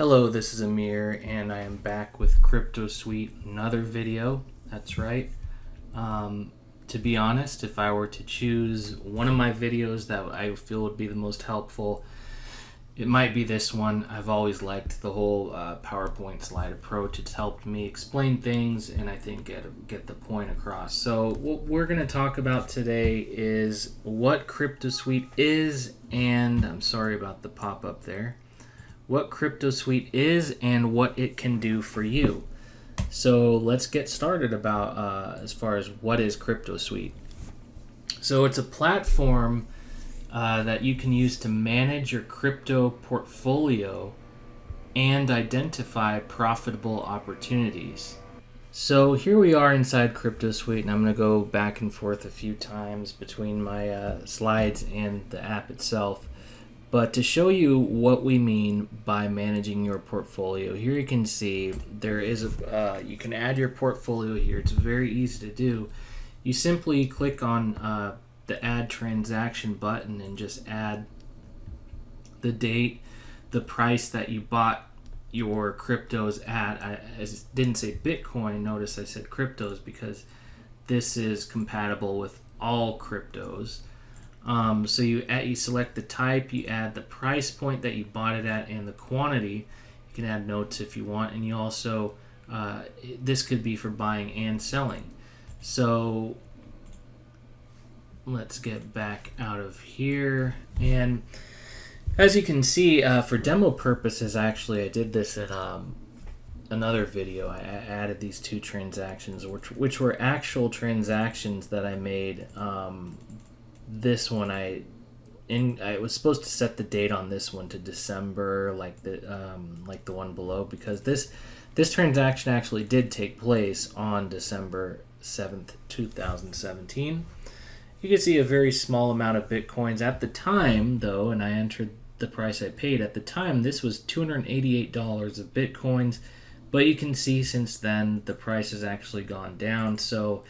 Hello, this is Amir, and I am back with CryptoSuite, another video. That's right. To be honest, if I were to choose one of my videos that I feel would be the most helpful, it might be this one. I've always liked the whole PowerPoint slide approach. It's helped me explain things, and I think get the point across. So what we're going to talk about today is what CryptoSuite is, and I'm sorry about the pop-up there. What CryptoSuite is and what it can do for you. So let's get started about as far as what is CryptoSuite. So it's a platform that you can use to manage your crypto portfolio and identify profitable opportunities. So here we are inside CryptoSuite, and I'm going to go back and forth a few times between my slides and the app itself. But to show you what we mean by managing your portfolio, here you can see there is you can add your portfolio here. It's very easy to do. You simply click on the add transaction button and just add the date, the price that you bought your cryptos at. I didn't say Bitcoin. Notice I said cryptos because this is compatible with all cryptos. So you select the type, you add the price point that you bought it at, and the quantity. You can add notes if you want, and you also this could be for buying and selling. So let's get back out of here, and as you can see, for demo purposes, actually I did this in another video. I added these two transactions, which were actual transactions that I made. This one I was supposed to set the date on this one to December, like the one below, because this transaction actually did take place on December 7th, 2017. You can see a very small amount of Bitcoins at the time, though, and I entered the price I paid at the time. This was $288 of Bitcoins, but you can see since then the price has actually gone down. So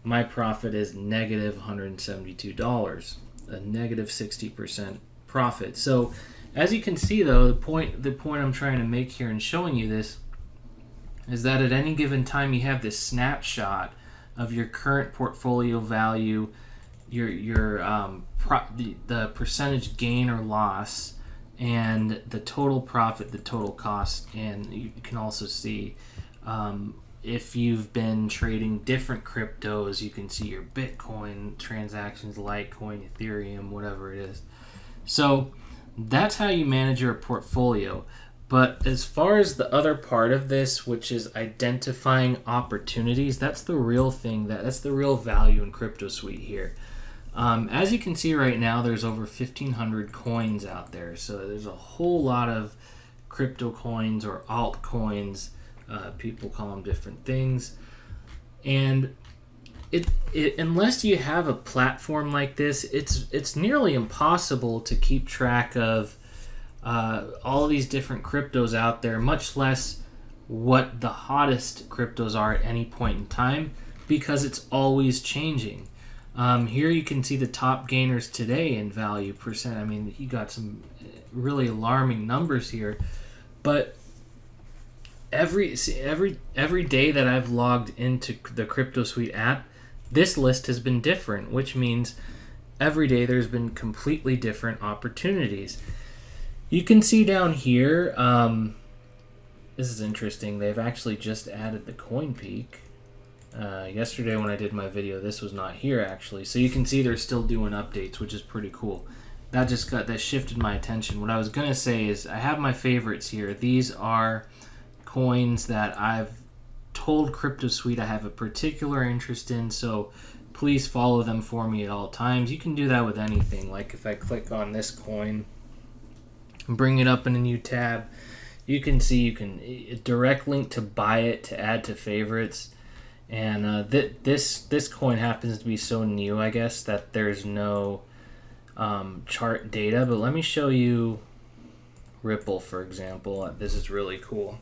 my profit is negative $172, a negative 60% profit. So as you can see, though, the point I'm trying to make here in showing you this is that at any given time you have this snapshot of your current portfolio value, the percentage gain or loss, and the total profit, the total cost, and you can also see if you've been trading different cryptos, you can see your Bitcoin transactions, Litecoin, Ethereum, whatever it is. So that's how you manage your portfolio. But as far as the other part of this, which is identifying opportunities, that's the real thing. That's the real value in CryptoSuite here. As you can see right now, there's over 1,500 coins out there. So there's a whole lot of crypto coins or altcoins. People call them different things, and it unless you have a platform like this, it's nearly impossible to keep track of all these different cryptos out there, much less what the hottest cryptos are at any point in time, because it's always changing. Here you can see the top gainers today in value percent. I mean, you got some really alarming numbers here, but every day that I've logged into the CryptoSuite app, this list has been different, which means every day there's been completely different opportunities. You can see down here, this is interesting, they've actually just added the coin peak. Yesterday when I did my video, this was not here actually. So you can see they're still doing updates, which is pretty cool. That shifted my attention. What I was going to say is I have my favorites here. These are coins that I've told CryptoSuite I have a particular interest in, so please follow them for me at all times. You can do that with anything. Like if I click on this coin and bring it up in a new tab, you can see you can direct link to buy it, to add to favorites. And this coin happens to be so new, I guess, that there's no chart data. But let me show you Ripple, for example. This is really cool,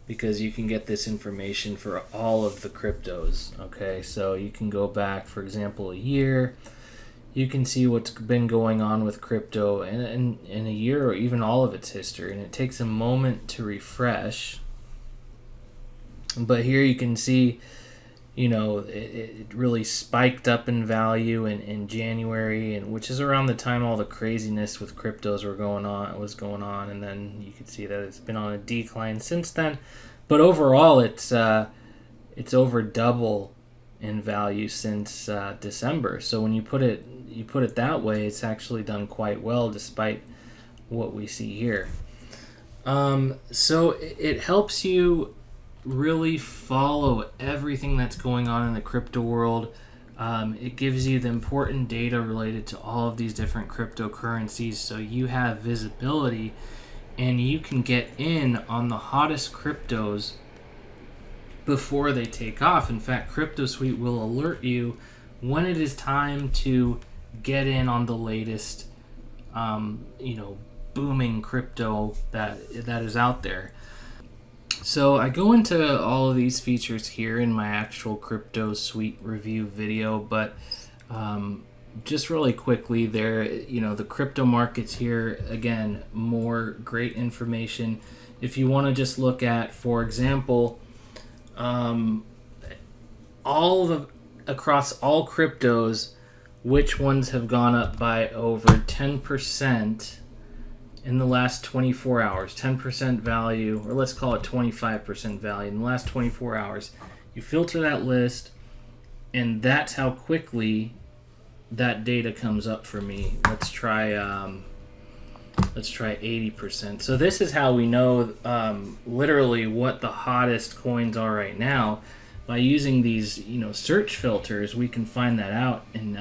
because you can get this information for all of the cryptos. Okay, so you can go back, for example, a year. you can see what's been going on with crypto in a year or even all of its history. And it takes a moment to refresh. But here you can see, it really spiked up in value in January, and which is around the time all the craziness with cryptos was going on. And then you can see that it's been on a decline since then. But overall, it's over double in value since December. So when you put it that way, it's actually done quite well despite what we see here. So it helps you really follow everything that's going on in the crypto world. It gives you the important data related to all of these different cryptocurrencies, so you have visibility and you can get in on the hottest cryptos before they take off. In fact, CryptoSuite will alert you when it is time to get in on the latest, booming crypto that is out there. So I go into all of these features here in my actual CryptoSuite review video, but just really quickly there, the crypto markets here, again, more great information. If you want to just look at, for example, across all cryptos, which ones have gone up by over 10% in the last 24 hours, 10% value, or let's call it 25% value in the last 24 hours. You filter that list, and that's how quickly that data comes up for me. Let's try 80%. So this is how we know literally what the hottest coins are right now. By using these, search filters, we can find that out. And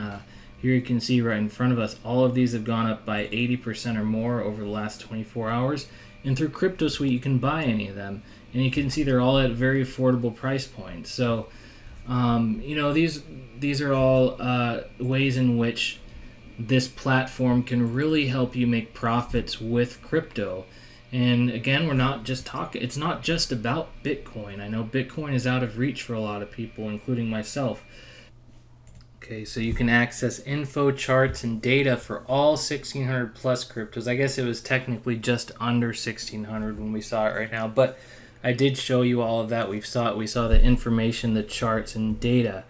here you can see right in front of us, all of these have gone up by 80% or more over the last 24 hours. And through CryptoSuite, you can buy any of them. And you can see they're all at very affordable price points. So, these are all ways in which this platform can really help you make profits with crypto. And again, it's not just about Bitcoin. I know Bitcoin is out of reach for a lot of people, including myself. Okay, so you can access info, charts, and data for all 1,600 plus cryptos. I guess it was technically just under 1,600 when we saw it right now, but I did show you all of that. We saw the information, the charts, and data.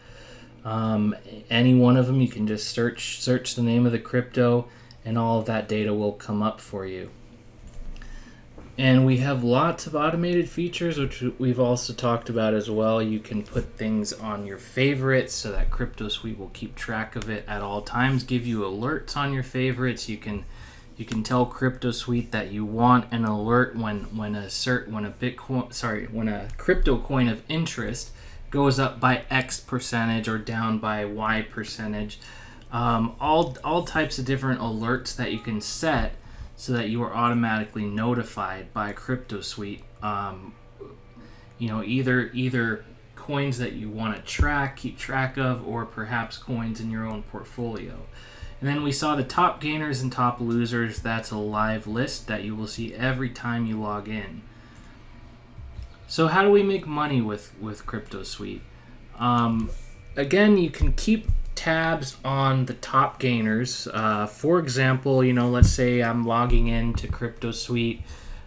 Any one of them, you can just search the name of the crypto, and all of that data will come up for you. And we have lots of automated features, which we've also talked about as well. You can put things on your favorites so that CryptoSuite will keep track of it at all times, give you alerts on your favorites. You can tell CryptoSuite that you want an alert when a crypto coin of interest goes up by X percentage or down by Y percentage. All types of different alerts that you can set so that you are automatically notified by CryptoSuite. Either coins that you want to keep track of, or perhaps coins in your own portfolio. And then we saw the top gainers and top losers. That's a live list that you will see every time you log in. So how do we make money with CryptoSuite? Again, you can keep tabs on the top gainers. For example, let's say I'm logging into CryptoSuite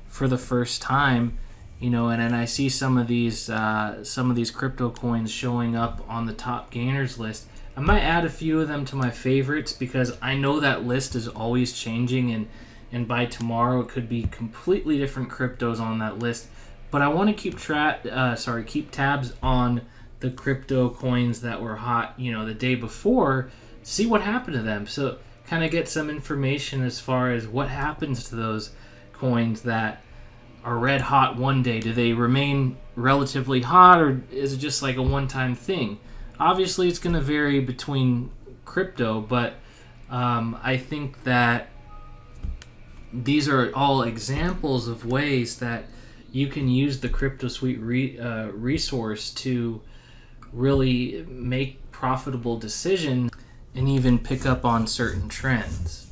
for the first time, and then I see some of these crypto coins showing up on the top gainers list. I might add a few of them to my favorites because I know that list is always changing, and by tomorrow it could be completely different cryptos on that list. But I want to keep tabs on the crypto coins that were hot, the day before, see what happened to them. So kind of get some information as far as what happens to those coins that are red hot one day. Do they remain relatively hot, or is it just like a one-time thing? Obviously, it's going to vary between crypto, but I think that these are all examples of ways that you can use the CryptoSuite resource to really make profitable decisions and even pick up on certain trends.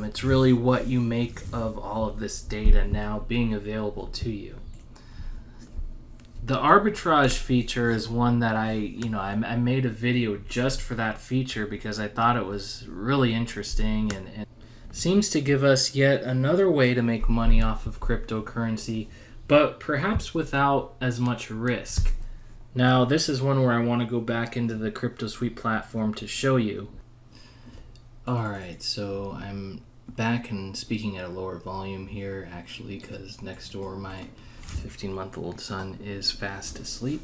It's really what you make of all of this data now being available to you. The arbitrage feature is one that I made a video just for that feature because I thought it was really interesting and seems to give us yet another way to make money off of cryptocurrency, but perhaps without as much risk. Now, this is one where I want to go back into the CryptoSuite platform to show you. Alright, so I'm back and speaking at a lower volume here, actually, because next door my 15-month-old son is fast asleep,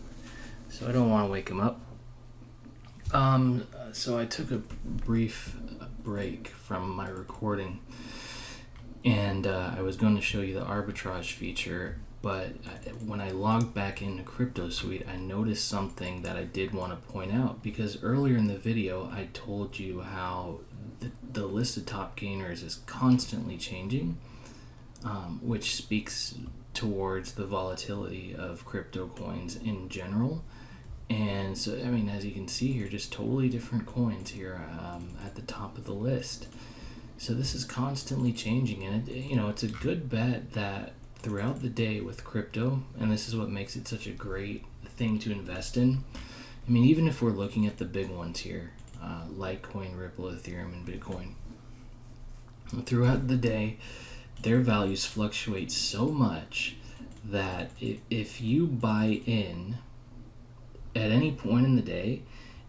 so I don't want to wake him up. So I took a brief break from my recording, and I was going to show you the arbitrage feature, but when I logged back into CryptoSuite, I noticed something that I did want to point out, because earlier in the video I told you how the list of top gainers is constantly changing, which speaks towards the volatility of crypto coins in general. And so, I mean, as you can see here, just totally different coins here at the top of the list. So this is constantly changing, and it's a good bet that throughout the day with crypto, and this is what makes it such a great thing to invest in. I mean, even if we're looking at the big ones here, Litecoin, Ripple, Ethereum, and Bitcoin, throughout the day, their values fluctuate so much that if you buy in at any point in the day,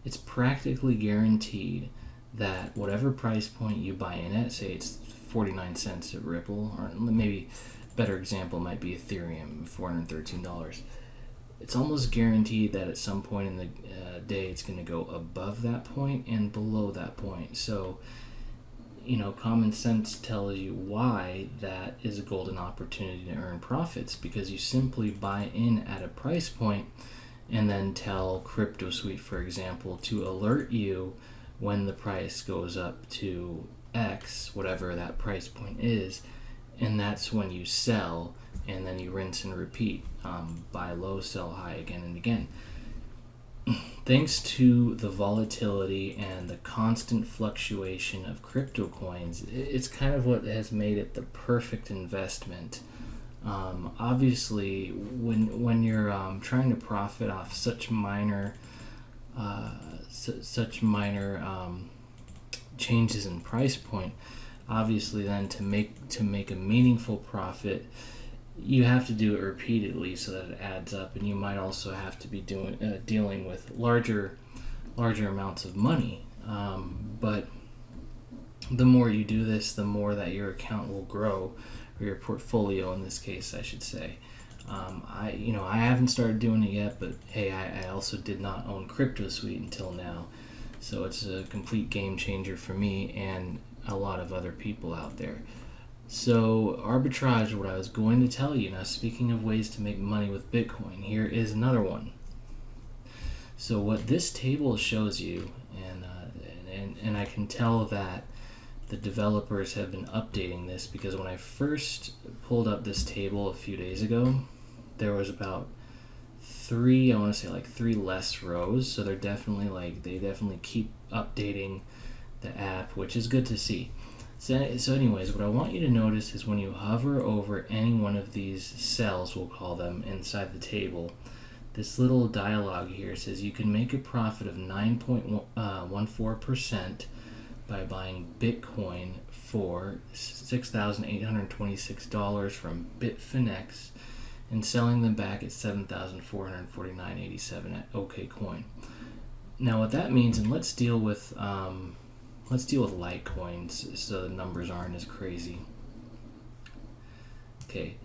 it's practically guaranteed that whatever price point you buy in at, say it's 49 cents at Ripple, or maybe a better example might be Ethereum, $413. It's almost guaranteed that at some point in the day it's going to go above that point and below that point. So, common sense tells you why that is a golden opportunity to earn profits, because you simply buy in at a price point and then tell CryptoSuite, for example, to alert you when the price goes up to X, whatever that price point is, and that's when you sell, and then you rinse and repeat, buy low, sell high again and again. Thanks to the volatility and the constant fluctuation of crypto coins, it's kind of what has made it the perfect investment. Obviously, when you're trying to profit off such minor changes in price point, obviously then to make a meaningful profit, you have to do it repeatedly so that it adds up, and you might also have to be dealing with larger amounts of money. But the more you do this, the more that your account will grow, or your portfolio in this case, I should say. I haven't started doing it yet, but hey, I also did not own CryptoSuite until now, so it's a complete game changer for me and a lot of other people out there. So arbitrage, what I was going to tell you now, speaking of ways to make money with Bitcoin, here is another one. So what this table shows you, and I can tell that the developers have been updating this, because when I first pulled up this table a few days ago, there was about three less rows. So they definitely keep updating the app, which is good to see. So anyways, what I want you to notice is when you hover over any one of these cells, we'll call them, inside the table, this little dialog here says you can make a profit of 9.14% by buying Bitcoin for $6,826 from Bitfinex and selling them back at $7,449.87 at OKCoin. Now what that means, and let's deal with Litecoins so the numbers aren't as crazy. Okay,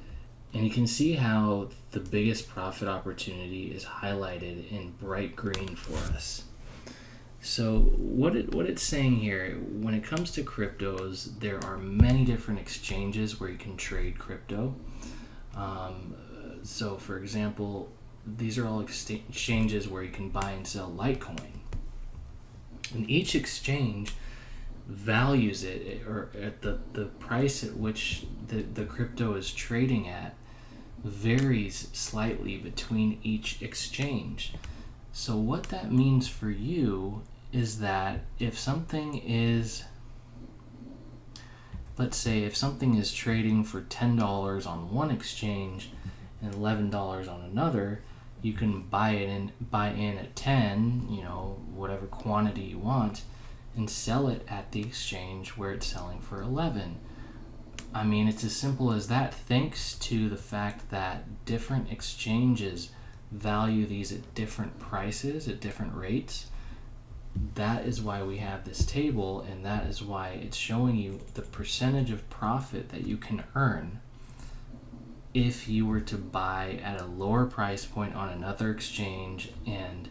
and you can see how the biggest profit opportunity is highlighted in bright green for us. So what it's saying here, when it comes to cryptos, there are many different exchanges where you can trade crypto. So for example, these are all exchanges where you can buy and sell Litecoin. And each exchange values it, or at the price at which the crypto is trading at varies slightly between each exchange. So what that means for you is that if something is, let's say if something is trading for $10 on one exchange and $11 on another, you can buy in at 10, whatever quantity you want, and sell it at the exchange where it's selling for 11. I mean, it's as simple as that, thanks to the fact that different exchanges value these at different prices, at different rates. That is why we have this table, and that is why it's showing you the percentage of profit that you can earn if you were to buy at a lower price point on another exchange and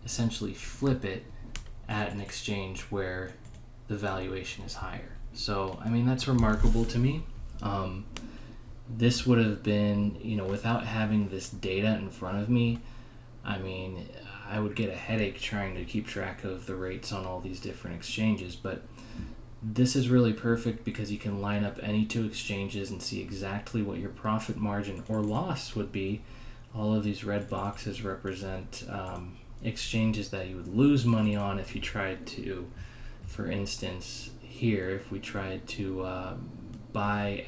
essentially flip it at an exchange where the valuation is higher. So, I mean, that's remarkable to me. This would have been, without having this data in front of me, I mean, I would get a headache trying to keep track of the rates on all these different exchanges. But this is really perfect because you can line up any two exchanges and see exactly what your profit margin or loss would be. All of these red boxes represent exchanges that you would lose money on if you tried to, for instance, here, if we tried to buy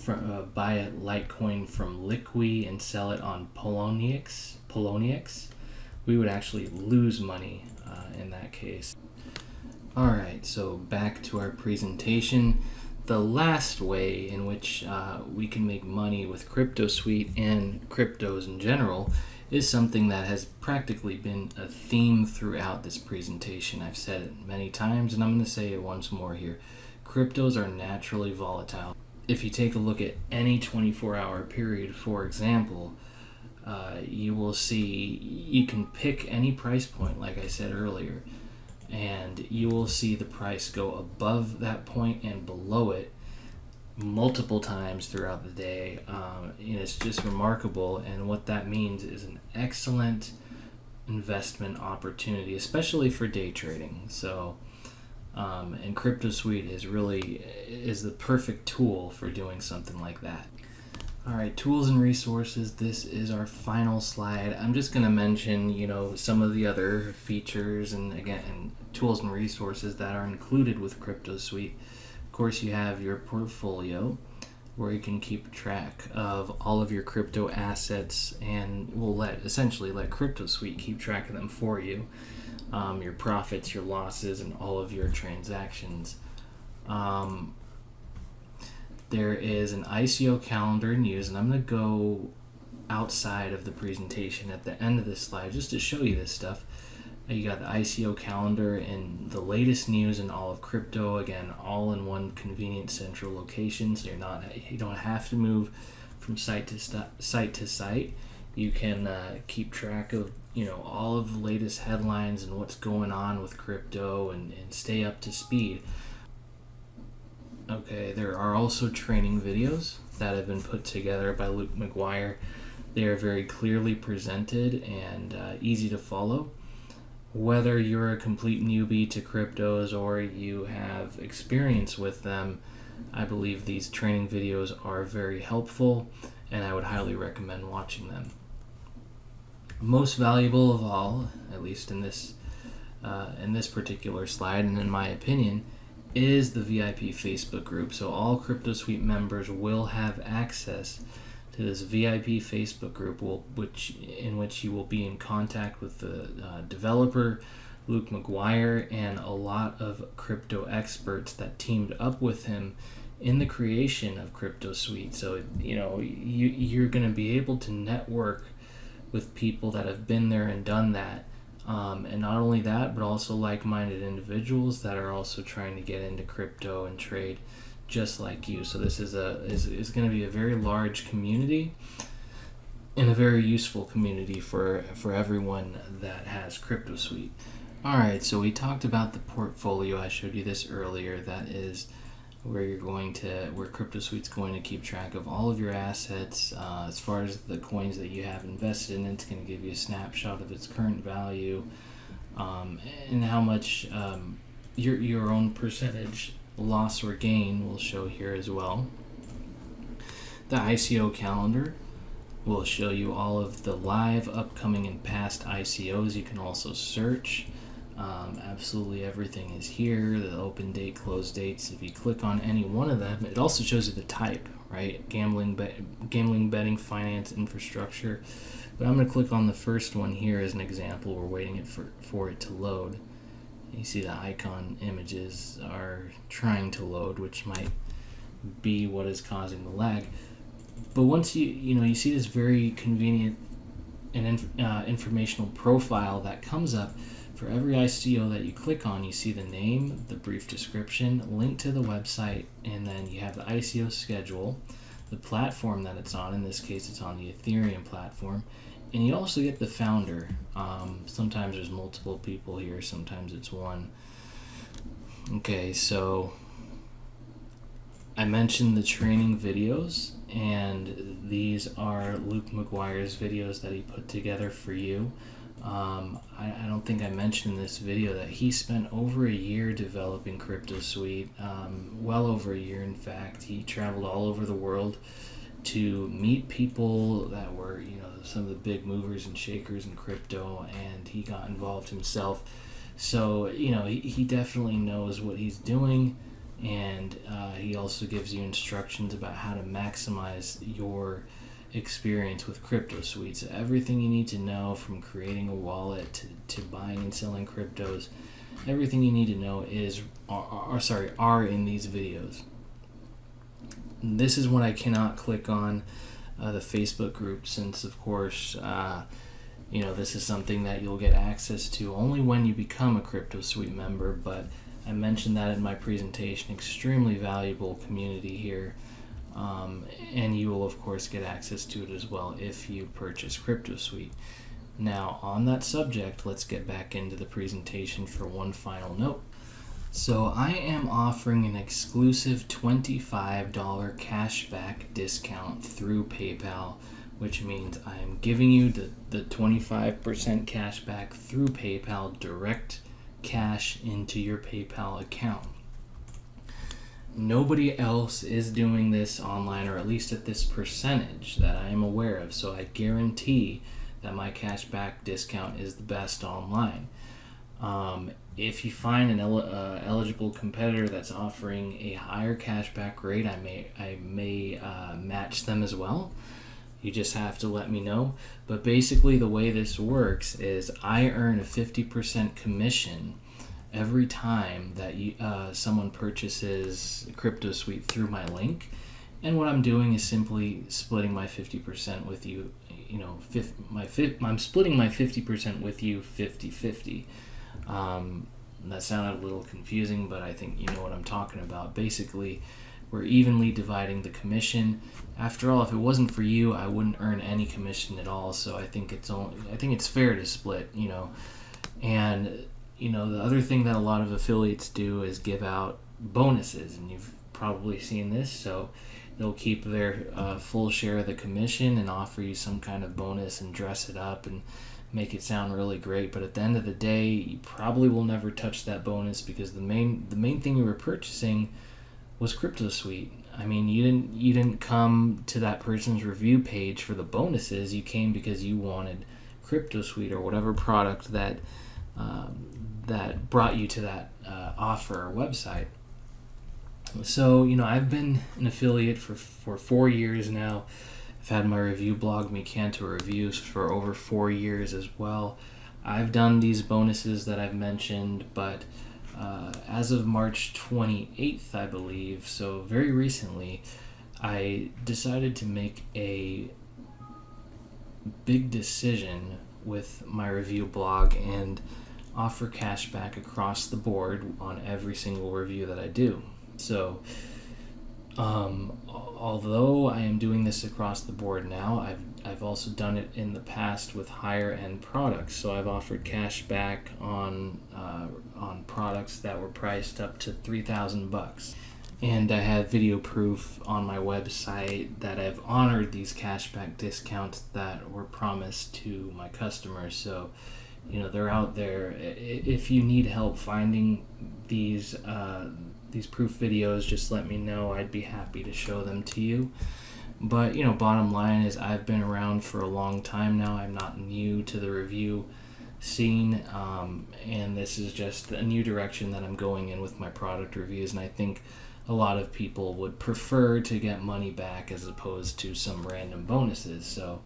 Litecoin from Liqui and sell it on Poloniex, we would actually lose money in that case. Alright, so back to our presentation. The last way in which we can make money with CryptoSuite and cryptos in general is something that has practically been a theme throughout this presentation. I've said it many times, and I'm going to say it once more here. Cryptos are naturally volatile. If you take a look at any 24-hour period, for example, you will see you can pick any price point, like I said earlier, and you will see the price go above that point and below it multiple times throughout the day. It's just remarkable, and what that means is an excellent investment opportunity, especially for day trading. So, and CryptoSuite is the perfect tool for doing something like that. All right, tools and resources. This is our final slide. I'm just going to mention, some of the other features and tools and resources that are included with CryptoSuite. Of course, you have your portfolio, where you can keep track of all of your crypto assets, and we'll essentially let CryptoSuite keep track of them for you. Your profits, your losses, and all of your transactions. There is an ICO calendar in use, and I'm going to go outside of the presentation at the end of this slide just to show you this stuff. You got the ICO calendar and the latest news in all of crypto, again, all in one convenient central location, so you don't have to move from site to site. You can keep track of all of the latest headlines and what's going on with crypto and stay up to speed. Okay, there are also training videos that have been put together by Luke McGuire. They are very clearly presented and easy to follow. Whether you're a complete newbie to cryptos or you have experience with them, I believe these training videos are very helpful, and I would highly recommend watching them. Most valuable of all, at least in this particular slide, and in my opinion, is the VIP Facebook group. So all CryptoSuite members will have access to this VIP Facebook group, in which you will be in contact with the developer, Luke McGuire, and a lot of crypto experts that teamed up with him in the creation of CryptoSuite. So, you're going to be able to network with people that have been there and done that. And not only that, but also like-minded individuals that are also trying to get into crypto and trade just like you. So this is going to be a very large community and a very useful community for everyone that has CryptoSuite. All right, so we talked about the portfolio. I showed you this earlier. That is where CryptoSuite's going to keep track of all of your assets. As far as the coins that you have invested in, it's going to give you a snapshot of its current value, and how much your own percentage loss or gain will show here as well. The ICO calendar will show you all of the live, upcoming, and past ICOs. You can also search. Absolutely everything is here. The open date, close dates. If you click on any one of them, it also shows you the type, right? Gambling, betting, finance, infrastructure. But I'm going to click on the first one here as an example. We're waiting for it to load. You see the icon images are trying to load, which might be what is causing the lag. But once you see this very convenient and informational profile that comes up for every ICO that you click on, you see the name, the brief description, link to the website, and then you have the ICO schedule, the platform that it's on. In this case, it's on the Ethereum platform. And you also get the founder. Sometimes there's multiple people here, sometimes it's one. Okay, so I mentioned the training videos, and these are Luke McGuire's videos that he put together for you. I don't think I mentioned in this video that he spent over a year developing CryptoSuite, well over a year in fact. He traveled all over the world to meet people that were, some of the big movers and shakers in crypto, and he got involved himself. So, he definitely knows what he's doing, and he also gives you instructions about how to maximize your experience with CryptoSuite. So everything you need to know, from creating a wallet to buying and selling cryptos, everything you need to know are in these videos. This is what I cannot click on, the Facebook group, since of course this is something that you'll get access to only when you become a CryptoSuite member. But I mentioned that in my presentation. Extremely valuable community here, and you will of course get access to it as well if you purchase CryptoSuite. Now, on that subject, let's get back into the presentation for one final note. So I am offering an exclusive $25 cashback discount through PayPal, which means I am giving you the 25% cashback through PayPal, direct cash into your PayPal account. Nobody else is doing this online, or at least at this percentage that I am aware of, so I guarantee that my cashback discount is the best online. If you find an eligible competitor that's offering a higher cashback rate, I may match them as well. You just have to let me know. But basically the way this works is I earn a 50% commission every time that someone purchases CryptoSuite through my link. And what I'm doing is simply splitting my 50% with you. I'm splitting my 50% with you 50-50. That sounded a little confusing, but I think you know what I'm talking about. Basically, we're evenly dividing the commission. After all, if it wasn't for you, I wouldn't earn any commission at all. So I think it's fair to split, And the other thing that a lot of affiliates do is give out bonuses, and you've probably seen this. So they'll keep their full share of the commission and offer you some kind of bonus and dress it up and make it sound really great. But at the end of the day, you probably will never touch that bonus, because the main thing you were purchasing was CryptoSuite. I mean, you didn't come to that person's review page for the bonuses. You came because you wanted CryptoSuite or whatever product that brought you to that offer or website. So I've been an affiliate for 4 years now. I've had my review blog, Cantor Reviews, for over 4 years as well. I've done these bonuses that I've mentioned, but as of March 28th, I believe, so very recently, I decided to make a big decision with my review blog and offer cashback across the board on every single review that I do. So although I am doing this across the board now, I've also done it in the past with higher end products. So I've offered cash back on products that were priced up to $3,000, and I have video proof on my website that I've honored these cashback discounts that were promised to my customers. So they're out there. If you need help finding these proof videos, just let me know. I'd be happy to show them to you. But bottom line is, I've been around for a long time now. I'm not new to the review scene, and this is just a new direction that I'm going in with my product reviews. And I think a lot of people would prefer to get money back as opposed to some random bonuses. So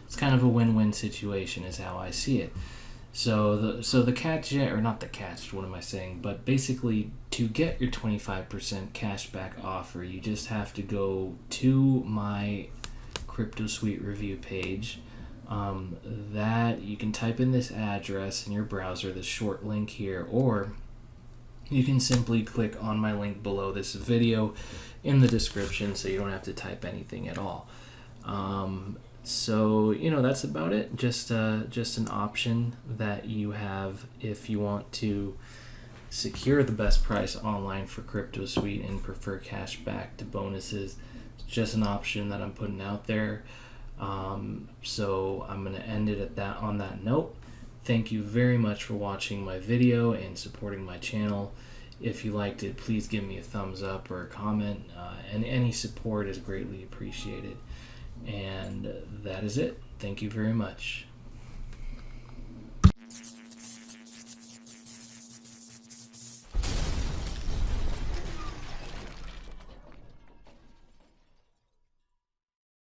it's kind of a win-win situation is how I see it. So the catch, or not the catch, what am I saying? But basically, to get your 25% cashback offer, you just have to go to my CryptoSuite review page. That you can type in this address in your browser, the short link here, or you can simply click on my link below this video in the description, so you don't have to type anything at all. So that's about it. Just an option that you have if you want to secure the best price online for CryptoSuite and prefer cash back to bonuses. It's just an option that I'm putting out there. So I'm going to end it on that note. Thank you very much for watching my video and supporting my channel. If you liked it, please give me a thumbs up or a comment, and any support is greatly appreciated. And that is it. Thank you very much.